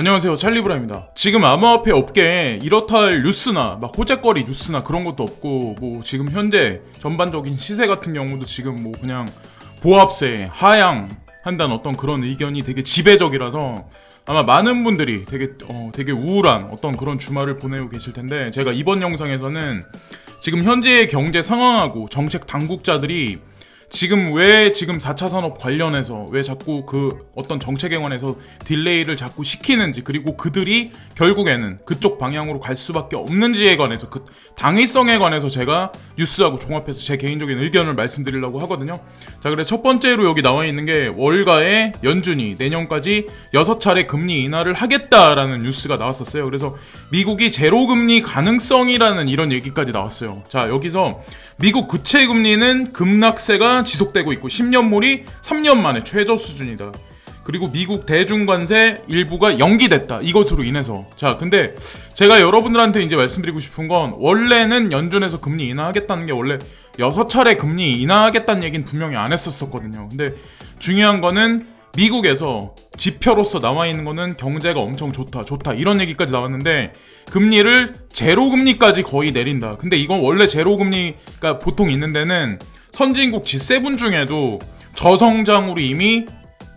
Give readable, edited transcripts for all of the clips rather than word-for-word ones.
안녕하세요, 찰리브라입니다. 지금 암호화폐 업계에 이렇다 할 뉴스나 막 호재거리 뉴스나 그런 것도 없고, 뭐 지금 현재 전반적인 시세 같은 경우도 지금 뭐 그냥 보합세 하향한다는 어떤 그런 의견이 되게 지배적이라서 아마 많은 분들이 되게 우울한 어떤 그런 주말을 보내고 계실 텐데, 제가 이번 영상에서는 지금 현재의 경제 상황하고 정책 당국자들이 지금 왜 지금 4차 산업 관련해서 왜 자꾸 그 어떤 정책에 관해서 딜레이를 자꾸 시키는지, 그리고 그들이 결국에는 그쪽 방향으로 갈 수밖에 없는지에 관해서, 그 당위성에 관해서 제가 뉴스하고 종합해서 제 개인적인 의견을 말씀드리려고 하거든요. 자, 그래서 첫 번째로 여기 나와 있는 게 월가의 연준이 내년까지 6차례 금리 인하를 하겠다라는 뉴스가 나왔었어요. 그래서 미국이 제로 금리 가능성이라는 이런 얘기까지 나왔어요. 자, 여기서 미국 국채 금리는 급락세가 지속되고 있고 10년물이 3년 만에 최저 수준이다. 그리고 미국 대중관세 일부가 연기됐다. 이것으로 인해서. 자, 근데 제가 여러분들한테 이제 말씀드리고 싶은 건, 원래는 연준에서 금리 인하하겠다는 게 원래 6차례 금리 인하하겠다는 얘기는 분명히 안 했었거든요. 근데 중요한 거는 미국에서 지표로서 나와 있는 거는 경제가 엄청 좋다 이런 얘기까지 나왔는데, 금리를 제로 금리까지 거의 내린다. 근데 이건 원래 제로 금리가 보통 있는 데는 선진국 G7 중에도 저성장으로 이미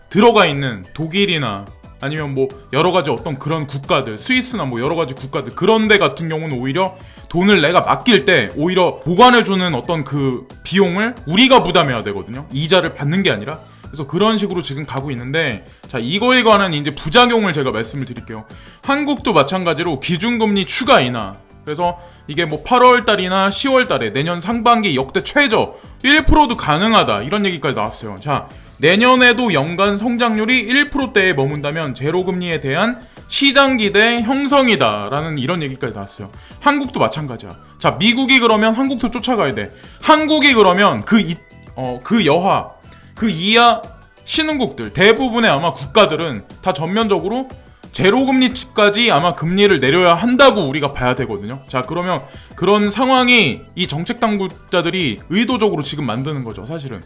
들어가 있는 독일이나 아니면 뭐 여러 가지 어떤 그런 국가들, 스위스나 뭐 여러 가지 국가들, 그런 데 같은 경우는 오히려 돈을 내가 맡길 때 오히려 보관해주는 어떤 그 비용을 우리가 부담해야 되거든요. 이자를 받는 게 아니라. 그래서 그런 식으로 지금 가고 있는데, 자, 이거에 관한 이제 부작용을 제가 말씀을 드릴게요. 한국도 마찬가지로 기준금리 추가 인하. 그래서 이게 뭐 8월 달이나 10월 달에 내년 상반기 역대 최저 1%도 가능하다. 이런 얘기까지 나왔어요. 자, 내년에도 연간 성장률이 1%대에 머문다면 제로금리에 대한 시장 기대 형성이다라는 이런 얘기까지 나왔어요. 한국도 마찬가지야. 자, 미국이 그러면 한국도 쫓아가야 돼. 한국이 그러면 그 이하 신흥국들 대부분의 아마 국가들은 다 전면적으로 제로금리까지 아마 금리를 내려야 한다고 우리가 봐야 되거든요. 자, 그러면 그런 상황이 이 정책 당국자들이 의도적으로 지금 만드는 거죠, 사실은.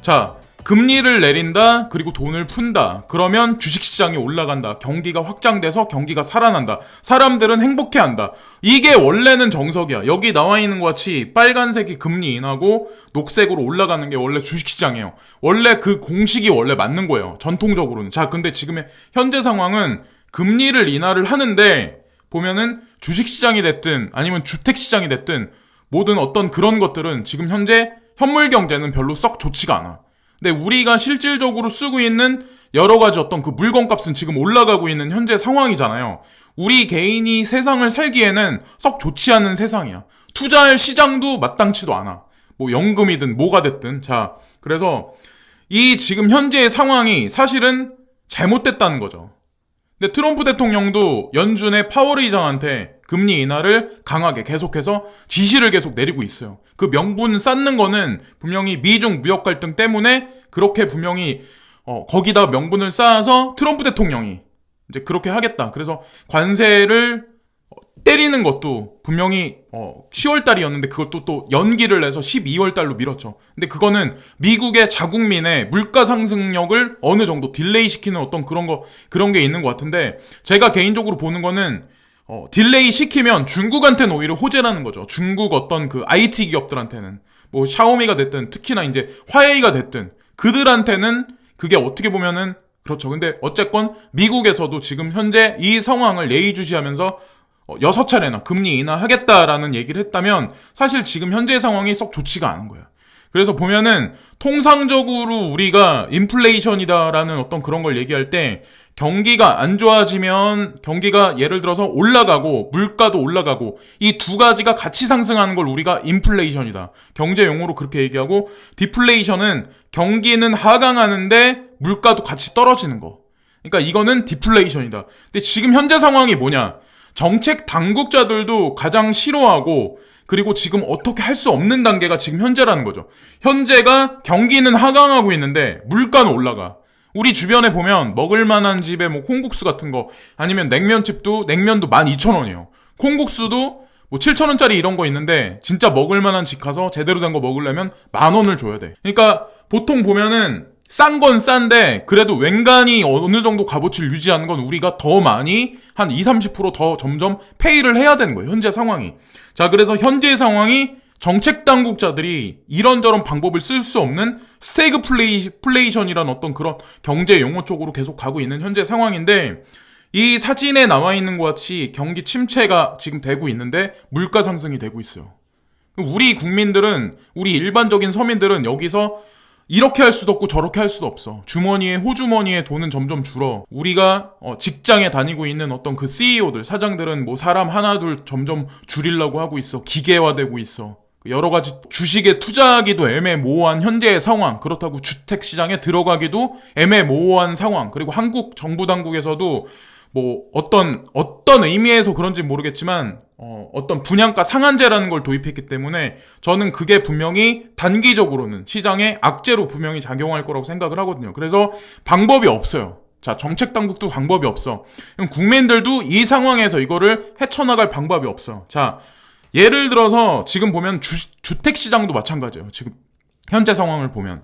자, 금리를 내린다, 그리고 돈을 푼다. 그러면 주식시장이 올라간다. 경기가 확장돼서 경기가 살아난다. 사람들은 행복해한다. 이게 원래는 정석이야. 여기 나와 있는 것 같이 빨간색이 금리 인하고 녹색으로 올라가는 게 원래 주식시장이에요. 원래 그 공식이 원래 맞는 거예요, 전통적으로는. 자, 근데 지금의 현재 상황은 금리를 인하를 하는데, 보면은 주식시장이 됐든 아니면 주택시장이 됐든 모든 어떤 그런 것들은 지금 현재 현물 경제는 별로 썩 좋지가 않아. 근데 우리가 실질적으로 쓰고 있는 여러 가지 어떤 그 물건값은 지금 올라가고 있는 현재 상황이잖아요. 우리 개인이 세상을 살기에는 썩 좋지 않은 세상이야. 투자할 시장도 마땅치도 않아. 뭐 연금이든 뭐가 됐든. 자, 그래서 이 지금 현재의 상황이 사실은 잘못됐다는 거죠. 근데 트럼프 대통령도 연준의 파월 의장한테 금리 인하를 강하게 계속해서 지시를 계속 내리고 있어요. 그 명분 쌓는 거는 분명히 미중 무역 갈등 때문에 그렇게 분명히 거기다 명분을 쌓아서 트럼프 대통령이 이제 그렇게 하겠다. 그래서 관세를 때리는 것도 분명히 10월 달이었는데 그것도 또 연기를 해서 12월 달로 미뤘죠. 근데 그거는 미국의 자국민의 물가 상승력을 어느 정도 딜레이 시키는 어떤 그런 게 있는 것 같은데, 제가 개인적으로 보는 거는 딜레이 시키면 중국한테는 오히려 호재라는 거죠. 중국 어떤 그 IT 기업들한테는 뭐 샤오미가 됐든 특히나 이제 화웨이가 됐든 그들한테는 그게 어떻게 보면은 그렇죠. 근데 어쨌건 미국에서도 지금 현재 이 상황을 예의주시하면서 6차례나 금리 인하하겠다라는 얘기를 했다면 사실 지금 현재 상황이 썩 좋지가 않은 거야. 그래서 보면은 통상적으로 우리가 인플레이션이다라는 어떤 그런 걸 얘기할 때 경기가 안 좋아지면 경기가 예를 들어서 올라가고 물가도 올라가고 이 두 가지가 같이 상승하는 걸 우리가 인플레이션이다. 경제 용어로 그렇게 얘기하고, 디플레이션은 경기는 하강하는데 물가도 같이 떨어지는 거. 그러니까 이거는 디플레이션이다. 근데 지금 현재 상황이 뭐냐? 정책 당국자들도 가장 싫어하고, 그리고 지금 어떻게 할 수 없는 단계가 지금 현재라는 거죠. 현재가 경기는 하강하고 있는데 물가는 올라가. 우리 주변에 보면 먹을 만한 집에 뭐 콩국수 같은 거, 아니면 냉면도 12,000원이에요. 콩국수도 뭐 7,000원짜리 이런 거 있는데 진짜 먹을 만한 집 가서 제대로 된 거 먹으려면 10,000원을 줘야 돼. 그러니까 보통 보면은 싼 건 싼데 그래도 웬간히 어느 정도 값어치를 유지하는 건 우리가 더 많이 한 2-30%더 점점 페이를 해야 되는 거예요. 현재 상황이. 자, 그래서 현재 상황이 정책 당국자들이 이런저런 방법을 쓸 수 없는 스태그플레이션이라는 어떤 그런 경제 용어 쪽으로 계속 가고 있는 현재 상황인데, 이 사진에 나와 있는 것 같이 경기 침체가 지금 되고 있는데 물가 상승이 되고 있어요. 우리 국민들은, 우리 일반적인 서민들은 여기서 이렇게 할 수도 없고 저렇게 할 수도 없어. 호주머니에 돈은 점점 줄어. 우리가 직장에 다니고 있는 어떤 그 CEO들, 사장들은 뭐 사람 하나둘 점점 줄이려고 하고 있어. 기계화되고 있어. 여러 가지 주식에 투자하기도 애매모호한 현재의 상황. 그렇다고 주택 시장에 들어가기도 애매모호한 상황. 그리고 한국 정부 당국에서도 뭐 어떤 의미에서 그런지 모르겠지만 어떤 분양가 상한제라는 걸 도입했기 때문에 저는 그게 분명히 단기적으로는 시장에 악재로 분명히 작용할 거라고 생각을 하거든요. 그래서 방법이 없어요. 자, 정책 당국도 방법이 없어. 국민들도 이 상황에서 이거를 헤쳐나갈 방법이 없어. 자, 예를 들어서 지금 보면 주택 시장도 마찬가지예요. 지금 현재 상황을 보면,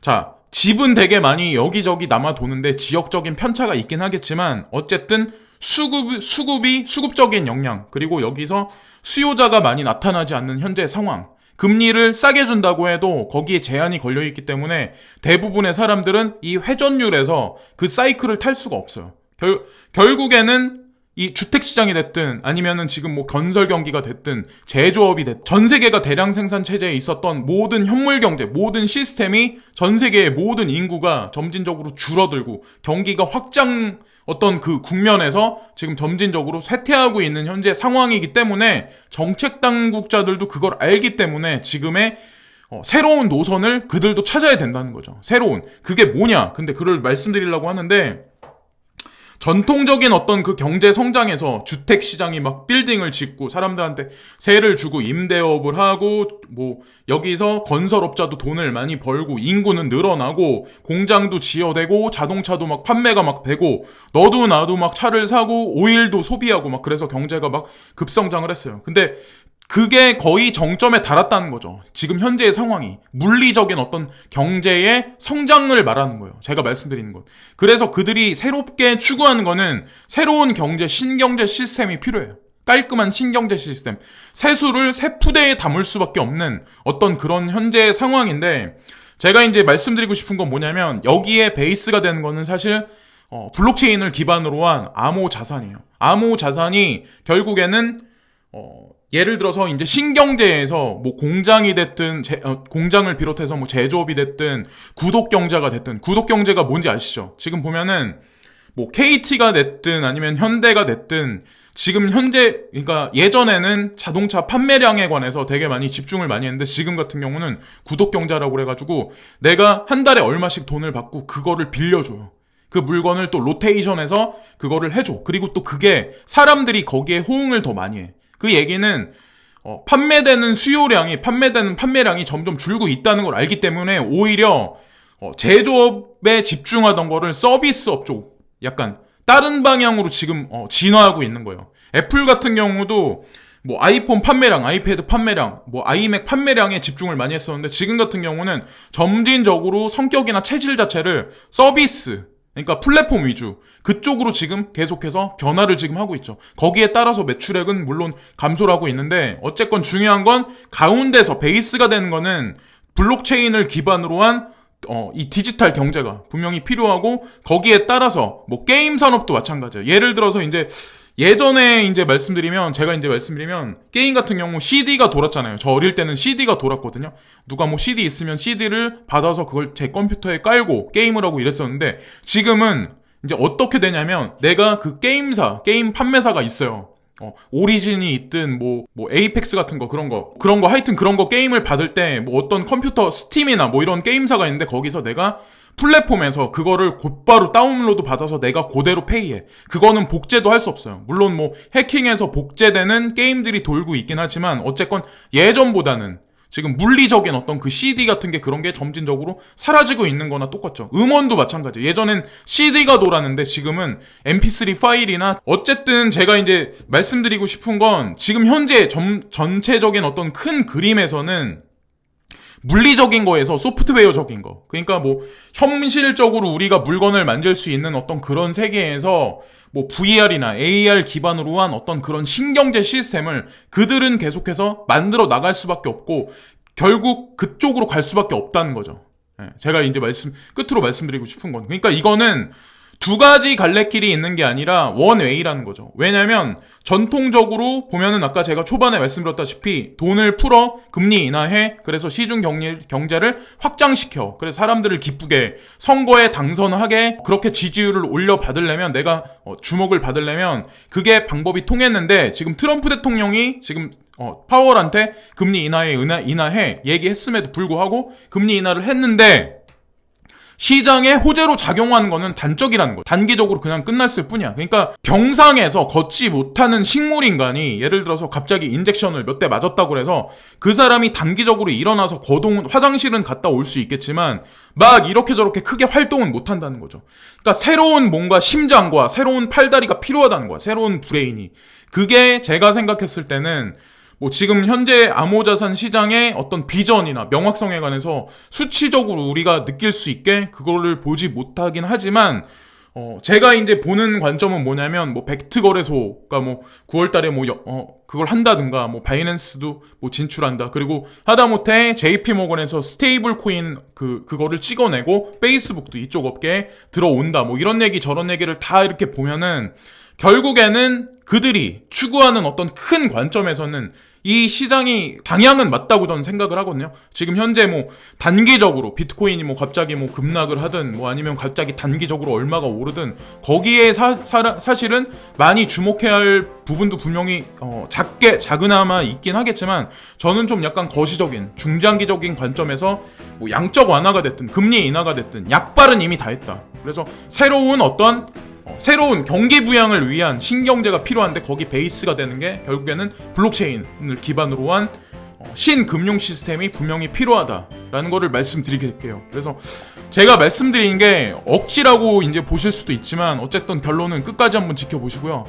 자, 집은 되게 많이 여기저기 남아 도는데 지역적인 편차가 있긴 하겠지만 어쨌든 수급적인 영향, 그리고 여기서 수요자가 많이 나타나지 않는 현재 상황, 금리를 싸게 준다고 해도 거기에 제한이 걸려있기 때문에 대부분의 사람들은 이 회전율에서 그 사이클을 탈 수가 없어요. 결국에는 이 주택시장이 됐든 아니면은 지금 뭐 건설 경기가 됐든 제조업이 됐든 전 세계가 대량 생산 체제에 있었던 모든 현물 경제, 모든 시스템이 전 세계의 모든 인구가 점진적으로 줄어들고 경기가 확장 어떤 그 국면에서 지금 점진적으로 쇠퇴하고 있는 현재 상황이기 때문에 정책 당국자들도 그걸 알기 때문에 지금의 새로운 노선을 그들도 찾아야 된다는 거죠. 그게 뭐냐? 근데 그걸 말씀드리려고 하는데, 전통적인 어떤 그 경제 성장에서 주택 시장이 막 빌딩을 짓고 사람들한테 세를 주고 임대업을 하고 뭐 여기서 건설업자도 돈을 많이 벌고 인구는 늘어나고 공장도 지어대고 자동차도 막 판매가 막 되고 너도 나도 막 차를 사고 오일도 소비하고 막 그래서 경제가 막 급성장을 했어요. 근데 그게 거의 정점에 달았다는 거죠. 지금 현재의 상황이 물리적인 어떤 경제의 성장을 말하는 거예요. 제가 말씀드리는 것. 그래서 그들이 새롭게 추구하는 거는 새로운 신경제 시스템이 필요해요. 깔끔한 신경제 시스템. 세수를 세푸대에 담을 수밖에 없는 어떤 그런 현재의 상황인데, 제가 이제 말씀드리고 싶은 건 뭐냐면 여기에 베이스가 되는 거는 사실 블록체인을 기반으로 한 암호 자산이에요. 암호 자산이 결국에는 예를 들어서 이제 신경제에서 뭐 공장이 됐든 공장을 비롯해서 뭐 제조업이 됐든 구독 경제가 됐든, 구독 경제가 뭔지 아시죠? 지금 보면은 뭐 KT가 됐든 아니면 현대가 됐든 지금 현재, 그러니까 예전에는 자동차 판매량에 관해서 되게 많이 집중을 많이 했는데 지금 같은 경우는 구독 경제라고 그래가지고 내가 한 달에 얼마씩 돈을 받고 그거를 빌려줘요. 그 물건을 또 로테이션해서 그거를 해줘. 그리고 또 그게 사람들이 거기에 호응을 더 많이 해. 그 얘기는 판매되는 판매량이 점점 줄고 있다는 걸 알기 때문에 오히려 제조업에 집중하던 거를 서비스업 쪽 약간 다른 방향으로 지금 진화하고 있는 거예요. 애플 같은 경우도 뭐 아이폰 판매량, 아이패드 판매량, 뭐 아이맥 판매량에 집중을 많이 했었는데 지금 같은 경우는 점진적으로 성격이나 체질 자체를 서비스, 그러니까 플랫폼 위주 그쪽으로 지금 계속해서 변화를 지금 하고 있죠. 거기에 따라서 매출액은 물론 감소를 하고 있는데 어쨌건 중요한 건 가운데서 베이스가 되는 거는 블록체인을 기반으로 한 이 디지털 경제가 분명히 필요하고, 거기에 따라서 뭐 게임 산업도 마찬가지예요. 예를 들어서 이제 예전에 제가 말씀드리면 게임 같은 경우 CD가 돌았잖아요. 저 어릴 때는 CD가 돌았거든요. 누가 뭐 CD 있으면 CD를 받아서 그걸 제 컴퓨터에 깔고 게임을 하고 이랬었는데 지금은 이제 어떻게 되냐면 내가 그 게임 판매사가 있어요. 오리진이 있든 뭐 에이펙스 같은 거 그런 거 하여튼 그런 거 게임을 받을 때 뭐 어떤 컴퓨터 스팀이나 뭐 이런 게임사가 있는데 거기서 내가 플랫폼에서 그거를 곧바로 다운로드 받아서 내가 그대로 페이해. 그거는 복제도 할 수 없어요. 물론 뭐 해킹해서 복제되는 게임들이 돌고 있긴 하지만 어쨌건 예전보다는 지금 물리적인 어떤 그 CD 같은 게 그런 게 점진적으로 사라지고 있는 거나 똑같죠. 음원도 마찬가지예요. 예전엔 CD가 돌았는데 지금은 MP3 파일이나, 어쨌든 제가 이제 말씀드리고 싶은 건 지금 현재 전체적인 어떤 큰 그림에서는 물리적인 거에서 소프트웨어적인 거. 그러니까 뭐 현실적으로 우리가 물건을 만질 수 있는 어떤 그런 세계에서 뭐 VR이나 AR 기반으로 한 어떤 그런 신경제 시스템을 그들은 계속해서 만들어 나갈 수밖에 없고 결국 그쪽으로 갈 수밖에 없다는 거죠. 제가 이제 끝으로 말씀드리고 싶은 건, 그러니까 이거는 두 가지 갈래길이 있는 게 아니라 원웨이라는 거죠. 왜냐면 전통적으로 보면은 아까 제가 초반에 말씀드렸다시피 돈을 풀어 금리 인하해, 그래서 시중 경제를 확장시켜, 그래서 사람들을 기쁘게 선거에 당선하게, 그렇게 지지율을 올려받으려면, 내가 주목을 받으려면 그게 방법이 통했는데, 지금 트럼프 대통령이 지금 파월한테 금리 인하해 얘기했음에도 불구하고 금리 인하를 했는데 시장에 호재로 작용하는 거는 단적이라는 거죠. 단기적으로 그냥 끝났을 뿐이야. 그러니까 병상에서 걷지 못하는 식물인간이 예를 들어서 갑자기 인젝션을 몇 대 맞았다고 해서 그 사람이 단기적으로 일어나서 화장실은 갔다 올 수 있겠지만 막 이렇게 저렇게 크게 활동은 못 한다는 거죠. 그러니까 새로운 뭔가 심장과 새로운 팔다리가 필요하다는 거야. 새로운 브레인이. 그게 제가 생각했을 때는 뭐 지금 현재 암호자산 시장의 어떤 비전이나 명확성에 관해서 수치적으로 우리가 느낄 수 있게 그거를 보지 못하긴 하지만 제가 이제 보는 관점은 뭐냐면 뭐 벡트 거래소가 뭐 9월달에 뭐 그걸 한다든가, 뭐 바이낸스도 뭐 진출한다, 그리고 하다못해 JP 모건에서 스테이블 코인 그거를 찍어내고 페이스북도 이쪽 업계에 들어온다, 뭐 이런 얘기 저런 얘기를 다 이렇게 보면은 결국에는 그들이 추구하는 어떤 큰 관점에서는 이 시장이 방향은 맞다고 저는 생각을 하거든요. 지금 현재 뭐 단기적으로 비트코인이 뭐 갑자기 뭐 급락을 하든 뭐 아니면 갑자기 단기적으로 얼마가 오르든 거기에 사실은 많이 주목해야 할 부분도 분명히 작으나마 있긴 하겠지만, 저는 좀 약간 거시적인 중장기적인 관점에서 뭐 양적 완화가 됐든 금리 인하가 됐든 약발은 이미 다 했다. 그래서 새로운 경기 부양을 위한 신경제가 필요한데 거기 베이스가 되는 게 결국에는 블록체인을 기반으로 한 신금융 시스템이 분명히 필요하다라는 거를 말씀드릴게요. 그래서 제가 말씀드린 게 억지라고 이제 보실 수도 있지만 어쨌든 결론은 끝까지 한번 지켜보시고요.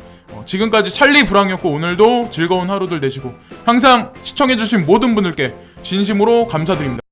지금까지 찰리 브랑이었고 오늘도 즐거운 하루들 되시고 항상 시청해주신 모든 분들께 진심으로 감사드립니다.